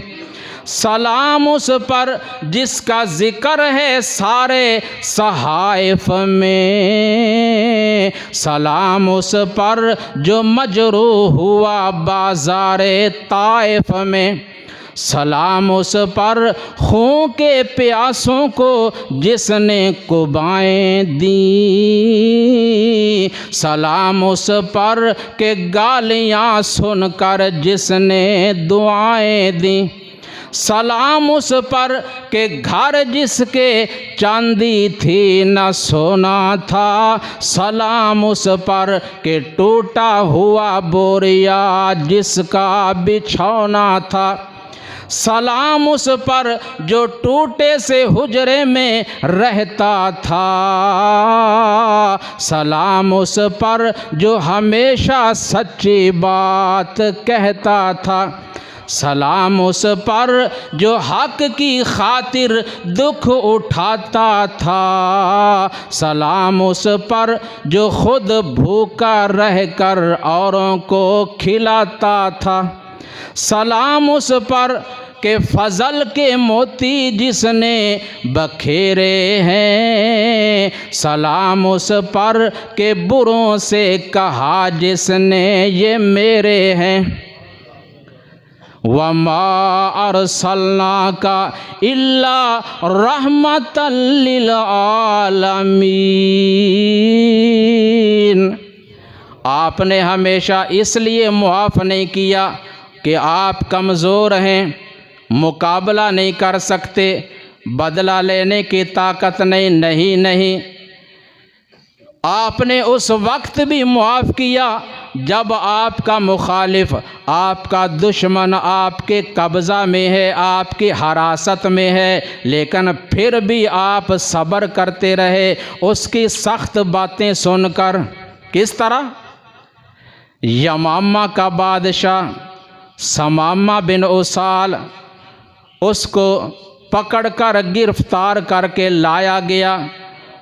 सलाम उस पर जिसका जिक्र है सारे सहाइफ में, सलाम उस पर जो मजरूह हुआ बाज़ारे ताइफ में, सलाम उस पर खून के प्यासों को जिसने कुबाएं दी, सलाम उस पर के गालियाँ सुनकर जिसने दुआएं दी, सलाम उस पर के घर जिसके चांदी थी न सोना था, सलाम उस पर के टूटा हुआ बोरिया जिसका बिछौना था, सलाम उस पर जो टूटे से हुजरे में रहता था, सलाम उस पर जो हमेशा सच्ची बात कहता था, सलाम उस पर जो हक की खातिर दुख उठाता था, सलाम उस पर जो खुद भूखा रहकर औरों को खिलाता था, सलाम उस पर के फजल के मोती जिसने बखेरे हैं, सलाम उस पर के बुरों से कहा जिसने ये मेरे हैं। वमा अरसलनाका इल्ला रहमतल लिल आलमीन। आपने हमेशा इसलिए मुआफ़ नहीं किया कि आप कमज़ोर हैं, मुकाबला नहीं कर सकते, बदला लेने की ताकत नहीं, नहीं। आपने उस वक्त भी मुआफ़ किया जब आपका मुखालिफ, आपका दुश्मन आपके कब्ज़ा में है, आपकी हरासत में है, लेकिन फिर भी आप सब्र करते रहे उसकी सख्त बातें सुनकर। किस तरह? यमामा का बादशाह समामा बिन उसाल, उसको पकड़कर गिरफ्तार करके लाया गया,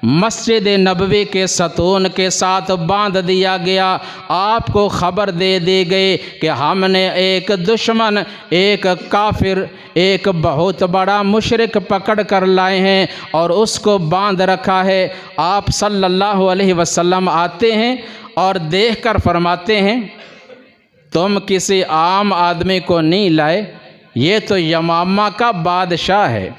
मस्जिद नबवी के सतून के साथ बांध दिया गया। आपको ख़बर दे दी गई कि हमने एक दुश्मन, एक काफिर, एक बहुत बड़ा मुशरिक पकड़ कर लाए हैं और उसको बांध रखा है। आप सल्लल्लाहु अलैहि वसल्लम आते हैं और देखकर फरमाते हैं, तुम किसी आम आदमी को नहीं लाए, ये तो यमामा का बादशाह है।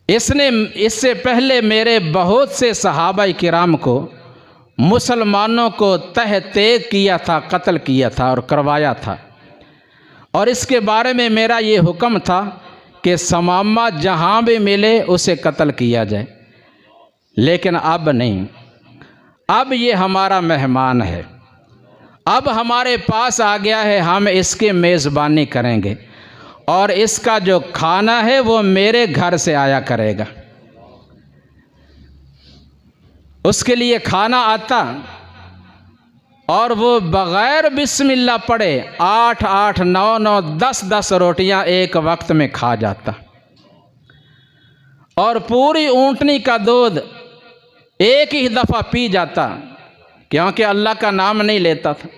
इससे पहले मेरे बहुत से सहाबा किराम को, मुसलमानों को तह तेग किया था, कत्ल किया था और करवाया था, और इसके बारे में मेरा ये हुक्म था कि समामा जहाँ भी मिले उसे कत्ल किया जाए। लेकिन अब नहीं, अब ये हमारा मेहमान है, अब हमारे पास आ गया है, हम इसकी मेज़बानी करेंगे और इसका जो खाना है वो मेरे घर से आया करेगा। उसके लिए खाना आता और वो बग़ैर बिस्मिल्लाह पढ़े 8-8, 9-9, 10-10 रोटियां एक वक्त में खा जाता और पूरी ऊँटनी का दूध एक ही दफ़ा पी जाता, क्योंकि अल्लाह का नाम नहीं लेता था।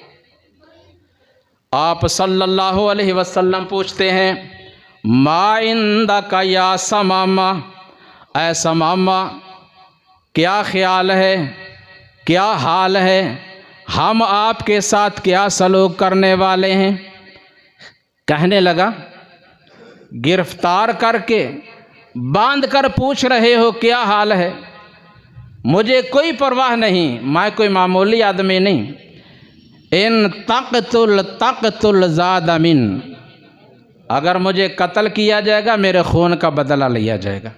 आप सल्लल्लाहु अलैहि वसल्लम पूछते हैं, मा इंदका या समामा, ऐ समामा क्या ख्याल है, क्या हाल है, हम आपके साथ क्या सलूक करने वाले हैं? कहने लगा, गिरफ्तार करके बांध कर पूछ रहे हो क्या हाल है? मुझे कोई परवाह नहीं, मैं कोई मामूली आदमी नहीं। इन तक़तुल ज़ादमिन, अगर मुझे कत्ल किया जाएगा मेरे खून का बदला लिया जाएगा।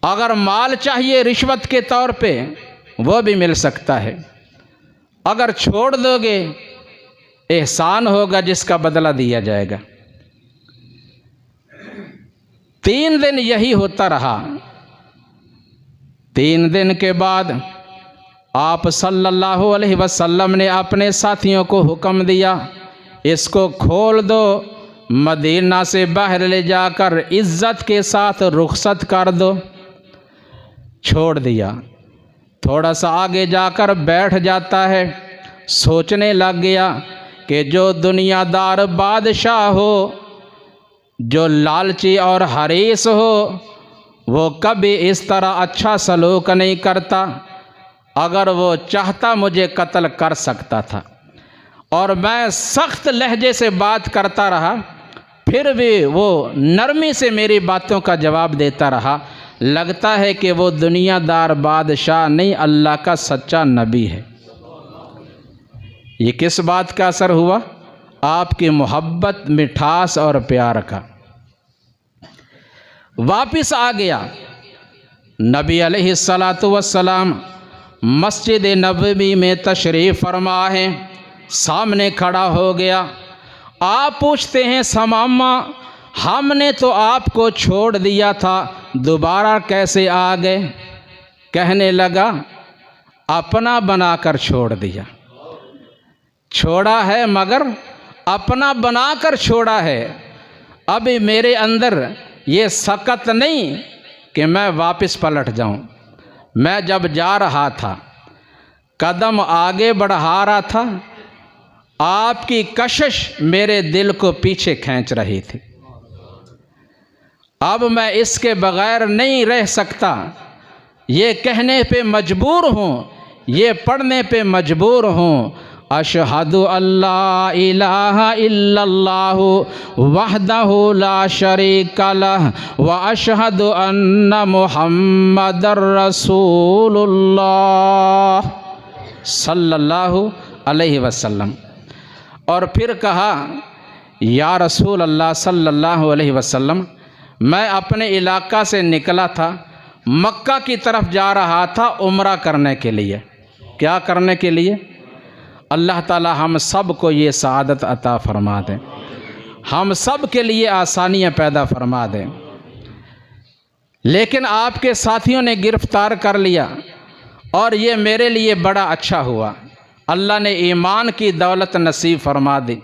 अगर माल चाहिए रिश्वत के तौर पे वो भी मिल सकता है। अगर छोड़ दोगे एहसान होगा जिसका बदला दिया जाएगा। 3 दिन यही होता रहा। 3 दिन के बाद आप सल्लल्लाहु अलैहि वसल्लम ने अपने साथियों को हुक्म दिया, इसको खोल दो, मदीना से बाहर ले जाकर इज़्ज़त के साथ रुखसत कर दो। छोड़ दिया। थोड़ा सा आगे जाकर बैठ जाता है, सोचने लग गया कि जो दुनियादार बादशाह हो, जो लालची और हरीस हो, वो कभी इस तरह अच्छा सलूक नहीं करता। अगर वो चाहता मुझे कत्ल कर सकता था। और मैं सख्त लहजे से बात करता रहा, फिर भी वो नरमी से मेरी बातों का जवाब देता रहा। लगता है कि वो दुनियादार बादशाह नहीं, अल्लाह का सच्चा नबी है। ये किस बात का असर हुआ? आपकी मोहब्बत, मिठास और प्यार का। वापिस आ गया। नबी अलैहिस्सलातु वस्सलाम मस्जिद नबवी में तशरीफ़ फरमा है, सामने खड़ा हो गया। आप पूछते हैं, समामा हमने तो आपको छोड़ दिया था, दोबारा कैसे आ गए? कहने लगा, अपना बनाकर छोड़ दिया। छोड़ा है मगर अपना बनाकर छोड़ा है। अभी मेरे अंदर ये सकत नहीं कि मैं वापस पलट जाऊं। मैं जब जा रहा था, कदम आगे बढ़ा रहा था, आपकी कशिश मेरे दिल को पीछे खींच रही थी। अब मैं इसके बगैर नहीं रह सकता, ये कहने पे मजबूर हूँ, ये पढ़ने पे मजबूर हूँ। अशहदु अल्ला इलाहा इल्लल्लाहु वहदहु ला शरीका लह व अशहदु अन्ना मुहम्मदर रसूलुल्लाह सल्लल्लाहु अलैहि वसल्लम। और फिर कहा, या रसूल अल्लाह सल्लल्लाहु अलैहि वसल्लम, मैं अपने इलाका से निकला था, मक्का की तरफ जा रहा था उम्रा करने के लिए। क्या करने के लिए? अल्लाह ताला हम सब को ये सआदत अता फरमा दें, हम सब के लिए आसानियाँ पैदा फरमा दें। लेकिन आपके साथियों ने गिरफ्तार कर लिया और ये मेरे लिए बड़ा अच्छा हुआ, अल्लाह ने ईमान की दौलत नसीब फरमा दी।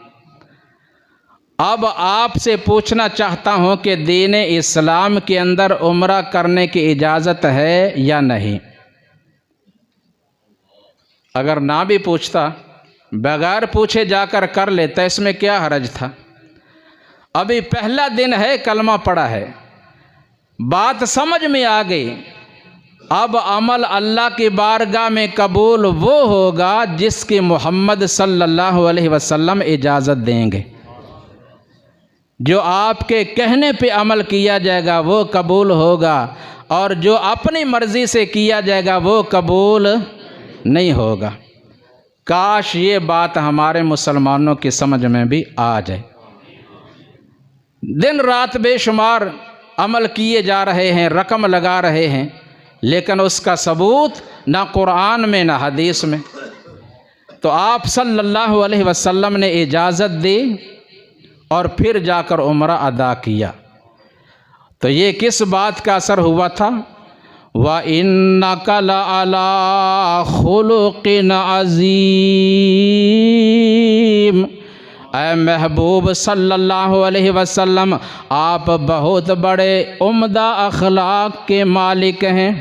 अब आपसे पूछना चाहता हूँ कि दीन इस्लाम के अंदर उम्रा करने की इजाज़त है या नहीं? अगर ना भी पूछता, बगैर पूछे जाकर कर लेता, इसमें क्या हरज था? अभी पहला दिन है, कलमा पड़ा है, बात समझ में आ गई। अब अमल अल्लाह की बारगाह में कबूल वो होगा जिसकी मोहम्मद सल्लल्लाहु अलैहि वसल्लम इजाज़त देंगे। जो आपके कहने पे अमल किया जाएगा वो कबूल होगा, और जो अपनी मर्ज़ी से किया जाएगा वो कबूल नहीं होगा। काश ये बात हमारे मुसलमानों की समझ में भी आ जाए। दिन रात बेशुमार अमल किए जा रहे हैं, रकम लगा रहे हैं, लेकिन उसका सबूत ना कुरान में ना हदीस में। तो आप सल्लल्लाहु अलैहि वसल्लम ने इजाज़त दी और फिर जाकर उम्रा अदा किया। तो ये किस बात का असर हुआ था? व इन्नका लअला खुलुक़िन अज़ीम, ऐ महबूब सल्लल्लाहु अलैहि वसल्लम, आप बहुत बड़े उम्दा अखलाक के मालिक हैं।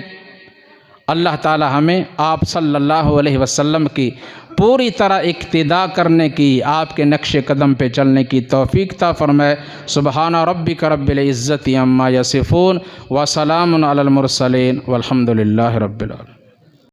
अल्लाह ताला हमें आप सल्लल्लाहु अलैहि वसल्लम की पूरी तरह इक्तिदा करने की, आपके नक्शे कदम पे चलने की तौफीक ता फरमाए। सुबहाना रब्बिका रब्बिल इज़्ज़ति अम्मा यसिफ़ून व सलामुन अलल मुरसलीन वल्हम्दुलिल्लाहि रब्बिल आलमीन।